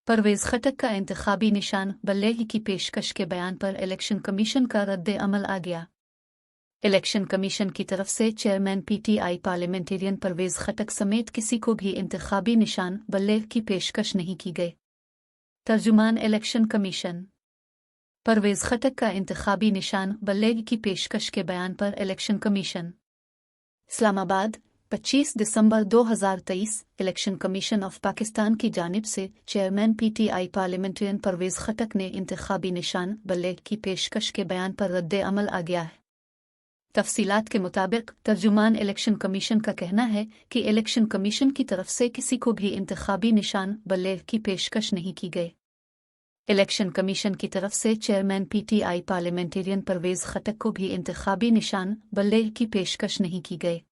परवेज़ खटक का इंतखाबी निशान बल्ले की पेशकश के बयान पर इलेक्शन कमीशन का रद्द अमल आ गया। इलेक्शन कमीशन की तरफ से चेयरमैन पीटीआई पार्लियामेंटेरियन परवेज़ खटक समेत किसी को भी इंतखाबी निशान बल्ले की पेशकश नहीं की गई। तर्जुमान इलेक्शन कमीशन। परवेज़ खटक का इंतखाबी निशान बल्ले की पेशकश के बयान पर election commission. Islamabad 25 December 2023 election commission of Pakistan की जानिब से चेयरमैन पीटीआई पार्लियामेंटेरियन परवेज़ खटक ने इंतखाबी निशान बल्ले की पेशकश के बयान पर रद्द अमल आ गया है। तफसीलात के मुताबिक तर्जुमान इलेक्शन कमीशन का कहना है कि इलेक्शन कमीशन की तरफ से किसी को भी इंतखाबी निशान बल्ले की पेशकश नहीं की गई। इलेक्शन कमीशन की तरफ से चेयरमैन पीटीआई पार्लियामेंटेरियन परवेज़ खटक को भी इंतखाबी निशान बल्ले की पेशकश नहीं की गई।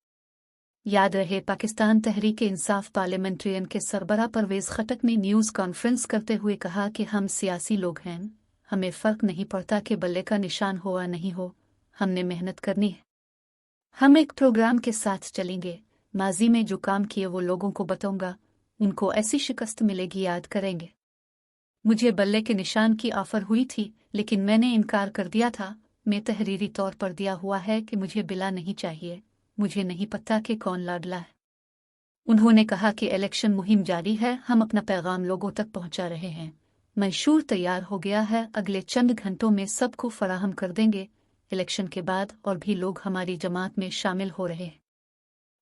याद रहे, पाकिस्तान तहरीक इंसाफ पार्लियामेंटेरियन के सरबराह परवेज़ खटक ने न्यूज़ कॉन्फ्रेंस करते हुए कहा कि हम सियासी लोग हैं, हमें फ़र्क नहीं पड़ता कि बल्ले का निशान हो या नहीं हो, हमने मेहनत करनी है। हम एक प्रोग्राम के साथ चलेंगे, माजी में जो काम किए वो लोगों को बताऊंगा, उनको ऐसी शिकस्त मिलेगी याद करेंगे। मुझे बल्ले के निशान की ऑफ़र हुई थी लेकिन मैंने इनकार कर दिया था। मैं तहरीरी तौर पर दिया हुआ है कि मुझे बिला नहीं चाहिए, मुझे नहीं पता कि कौन लाडला है। उन्होंने कहा कि इलेक्शन मुहिम जारी है, हम अपना पैगाम लोगों तक पहुंचा रहे हैं। मंशूर तैयार हो गया है, अगले चंद घंटों में सबको फराहम कर देंगे। इलेक्शन के बाद और भी लोग हमारी जमात में शामिल हो रहे हैं।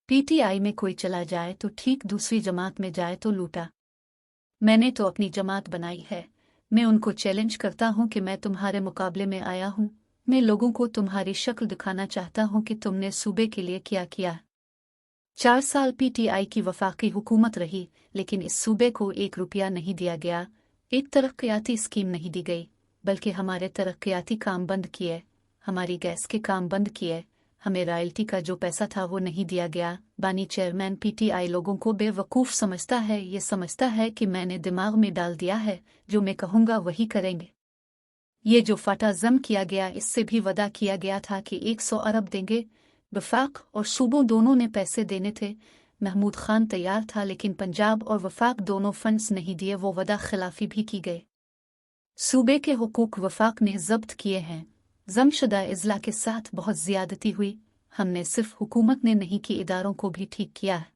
पीटीआई में कोई चला जाए तो ठीक, दूसरी जमात में जाए तो लूटा। मैंने तो अपनी जमात बनाई है। मैं उनको चैलेंज करता हूं कि मैं तुम्हारे मुकाबले में आया हूं। मैं लोगों को तुम्हारी शक्ल दिखाना चाहता हूं कि तुमने सूबे के लिए क्या किया। 4 साल पीटीआई की वफाकी हुकूमत रही लेकिन इस सूबे को 1 रुपया नहीं दिया गया, एक तरक्याती स्कीम नहीं दी गई, बल्कि हमारे तरक्याती काम बंद किए, हमारी गैस के काम बंद किए, हमें रॉयल्टी का जो पैसा था वो नहीं दिया गया। बानी चेयरमैन पीटीआई लोगों को बेवकूफ़ समझता है, ये समझता है कि मैंने दिमाग में डाल दिया है जो मैं कहूँगा वही करेंगे। ये जो फटा जम किया गया, इससे भी वादा किया गया था कि 100 अरब देंगे। वफाक और सूबों दोनों ने पैसे देने थे। महमूद खान तैयार था लेकिन पंजाब और वफाक दोनों फंड्स नहीं दिए, वो वादा खिलाफी भी की गई। सूबे के हुकूक वफाक ने जब्त किए हैं। जमशुदा इजला के साथ बहुत ज्यादती हुई। हमने सिर्फ हुकूमत ने नहीं की, इदारों को भी ठीक किया है।